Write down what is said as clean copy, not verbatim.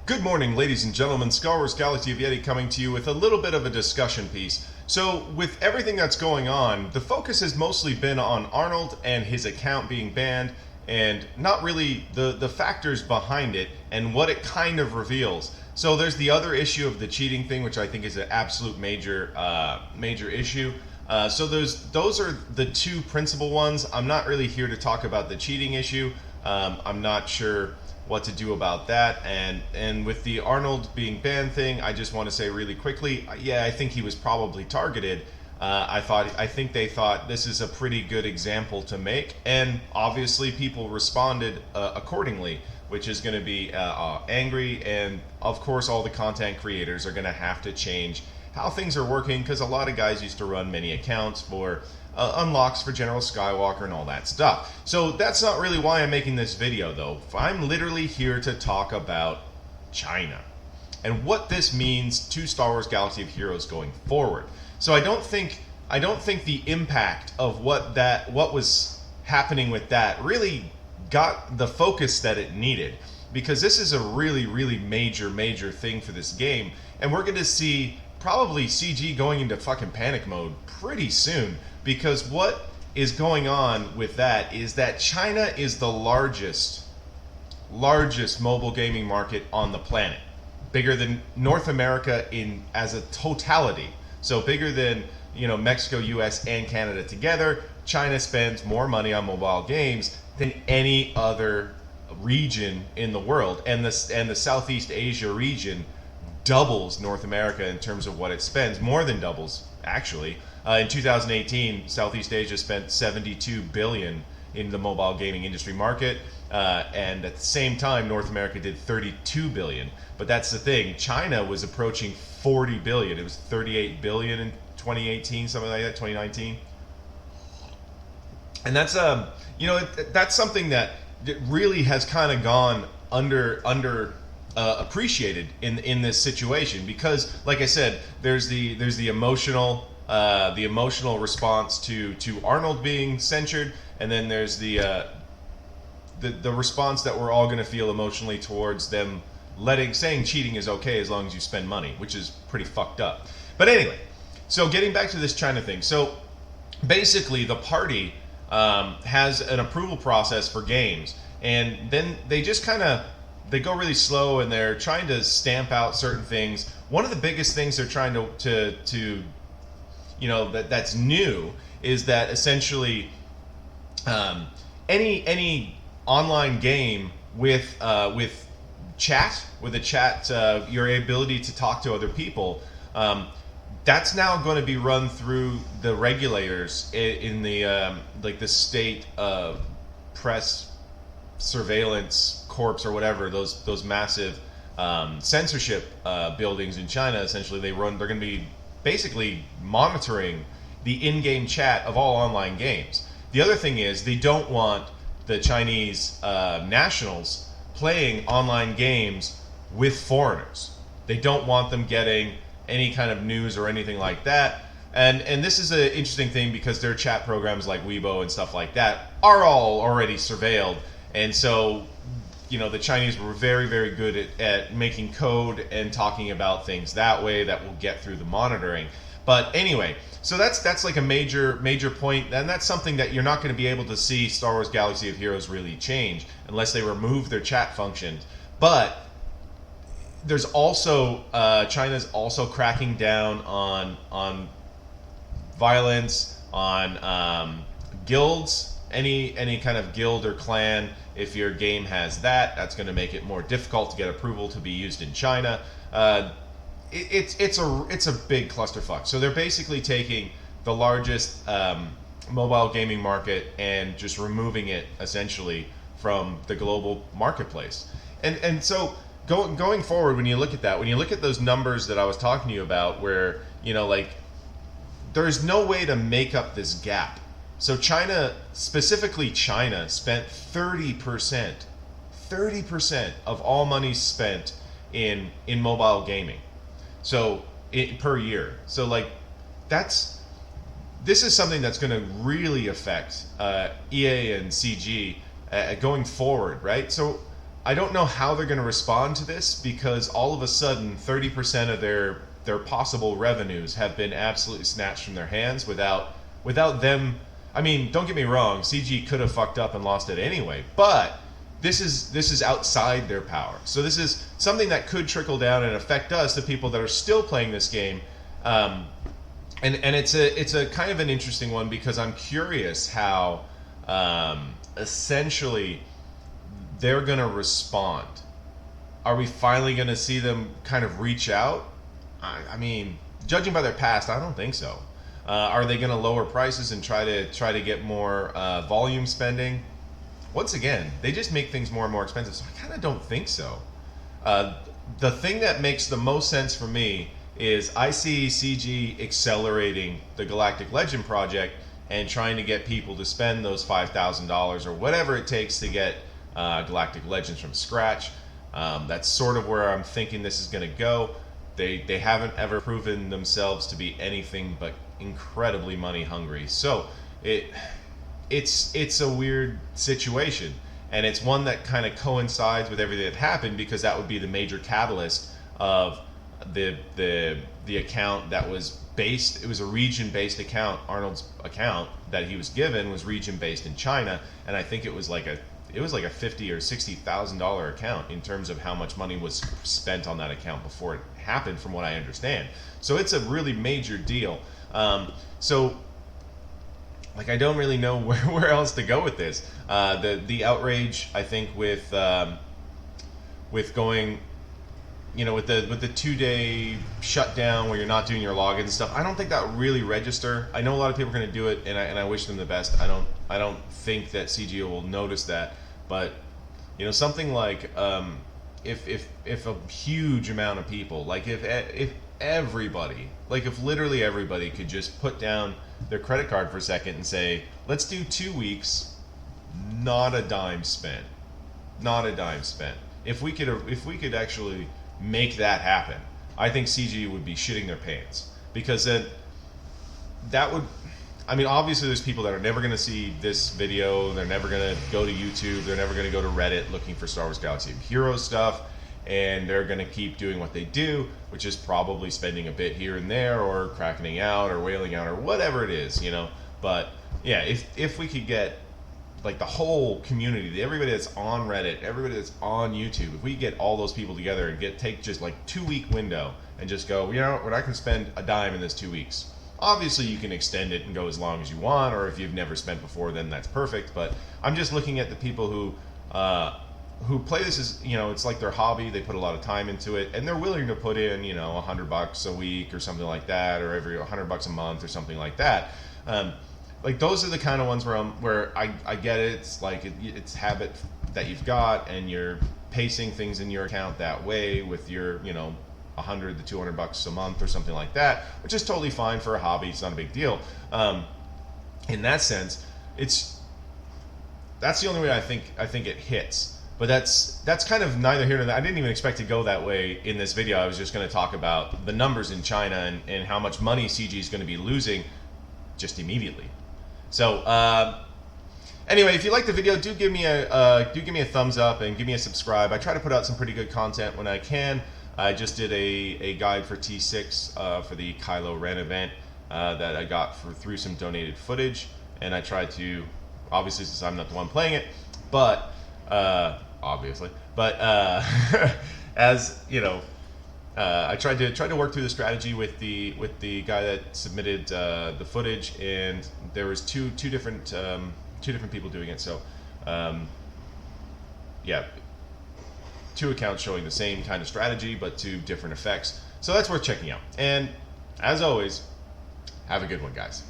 Good morning, ladies and gentlemen. SWGOYeti coming to you with a little bit of a discussion piece. So, with everything that's going on, the focus has mostly been on Arnold and his account being banned, and not really the factors behind it and what it kind of reveals. So, there's the other issue of the cheating thing, which I think is an absolute major issue. So those are the two principal ones. I'm not really here to talk about the cheating issue. I'm not sure what to do about that. And with the Arnold being banned thing, I just want to say really quickly, yeah, I think he was probably targeted. I think they thought this is a pretty good example to make, and obviously people responded accordingly, which is going to be angry, and of course all the content creators are going to have to change how things are working, because a lot of guys used to run many accounts for unlocks for General Skywalker and all that stuff. So that's not really why I'm making this video, though. I'm literally here to talk about China and what this means to Star Wars Galaxy of Heroes going forward. So I don't think the impact of what was happening with that really got the focus that it needed, because this is a really major thing for this game, and we're going to see probably CG going into fucking panic mode pretty soon, because what is going on with that is that China is the largest mobile gaming market on the planet, bigger than North America in as a totality. So bigger than, Mexico, US, and Canada together. China spends more money on mobile games than any other region in the world, and the Southeast Asia region doubles North America in terms of what it spends, more than doubles actually. In 2018, Southeast Asia spent $72 billion in the mobile gaming industry market, and at the same time, North America did $32 billion. But that's the thing: China was approaching $40 billion. It was $38 billion in 2018, something like that, 2019. And that's that's something that really has kind of gone under appreciated in this situation, because, like I said, there's the emotional response to Arnold being censured, and then there's the response that we're all going to feel emotionally towards them saying cheating is okay as long as you spend money, which is pretty fucked up. But anyway, so getting back to this China thing, so basically the party has an approval process for games, and then they just they go really slow, and they're trying to stamp out certain things. One of the biggest things they're trying to that's new is that essentially any online game with a chat, your ability to talk to other people, that's now going to be run through the regulators in the the state press surveillance corps or whatever, those massive censorship buildings in China. Essentially, they're going to be basically monitoring the in-game chat of all online games. The other thing is, they don't want the Chinese nationals playing online games with foreigners. They don't want them getting any kind of news or anything like that. And this is an interesting thing, because their chat programs like Weibo and stuff like that are all already surveilled. And so, the Chinese were very good at making code and talking about things that way that will get through the monitoring. But anyway, so that's like a major point, and that's something that you're not going to be able to see Star Wars Galaxy of Heroes really change unless they remove their chat functions. But there's also China's also cracking down on violence, on guilds, any kind of guild or clan. If your game has that's going to make it more difficult to get approval to be used in China. It's a big clusterfuck. So they're basically taking the largest mobile gaming market and just removing it essentially from the global marketplace. And so going forward, when you look at that, when you look at those numbers that I was talking to you about, where there's no way to make up this gap. So specifically China, spent 30% of all money spent in mobile gaming. So per year. So this is something that's going to really affect EA and CG going forward, right? So I don't know how they're going to respond to this, because all of a sudden 30% of their possible revenues have been absolutely snatched from their hands without them. I mean, don't get me wrong, CG could have fucked up and lost it anyway, but this is outside their power. So this is something that could trickle down and affect us, the people that are still playing this game. And it's a kind of an interesting one, because I'm curious how essentially they're going to respond. Are we finally going to see them kind of reach out? I mean, judging by their past, I don't think so. Are they going to lower prices and try to get more volume spending? Once again, they just make things more and more expensive, so I kind of don't think so. The thing that makes the most sense for me is I see CG accelerating the Galactic Legend project and trying to get people to spend those $5,000 or whatever it takes to get Galactic Legends from scratch. That's sort of where I'm thinking this is going to go. They haven't ever proven themselves to be anything but incredibly money hungry. So it's a weird situation, and it's one that kind of coincides with everything that happened, because that would be the major catalyst of the account that was based. It was a region-based account. Arnold's account that he was given was region-based in China, and I think it was like a $50,000 or $60,000 account in terms of how much money was spent on that account before it happened, from what I understand. So it's a really major deal. So like, I don't really know where else to go with this. The outrage, I think, with going, with the 2-day shutdown where you're not doing your login and stuff, I don't think that really register. I know a lot of people are going to do it, and I wish them the best. I don't think that CGO will notice that, but something like if a huge amount of people, like if everybody, like if literally everybody could just put down their credit card for a second and say, let's do 2 weeks, not a dime spent. If we could actually make that happen, I think CG would be shitting their pants, because then that would, I mean, obviously there's people that are never going to see this video, they're never going to go to YouTube, they're never going to go to Reddit looking for Star Wars Galaxy of Heroes stuff, and they're going to keep doing what they do, which is probably spending a bit here and there, or cracking out, or wailing out, or whatever it is, But yeah, if we could get like the whole community, everybody that's on Reddit, everybody that's on YouTube, if we get all those people together and take just like 2-week window and just go, we're not going to spend a dime in this 2 weeks. Obviously, you can extend it and go as long as you want, or if you've never spent before, then that's perfect. But I'm just looking at the people who play this as, it's like their hobby. They put a lot of time into it, and they're willing to put in, $100 a week or something like that, or every $100 a month or something like that. Like, those are the kind of ones where I get it. It's like it's habit that you've got, and you're pacing things in your account that way with your, $100 to $200 a month or something like that, which is totally fine for a hobby. It's not a big deal. In that sense, that's the only way I think it hits. But that's kind of neither here nor there. I didn't even expect to go that way in this video. I was just going to talk about the numbers in China and how much money CG is going to be losing just immediately. So anyway, if you like the video, do give me a thumbs up and give me a subscribe. I try to put out some pretty good content when I can. I just did a guide for T6 for the Kylo Ren event that I got through some donated footage, and I tried to, obviously since I'm not the one playing it, but obviously, but as I tried to work through the strategy with the guy that submitted the footage, and there was two different people doing it. So yeah, 2 accounts showing the same kind of strategy but 2 different effects. So that's worth checking out. And as always, have a good one, guys.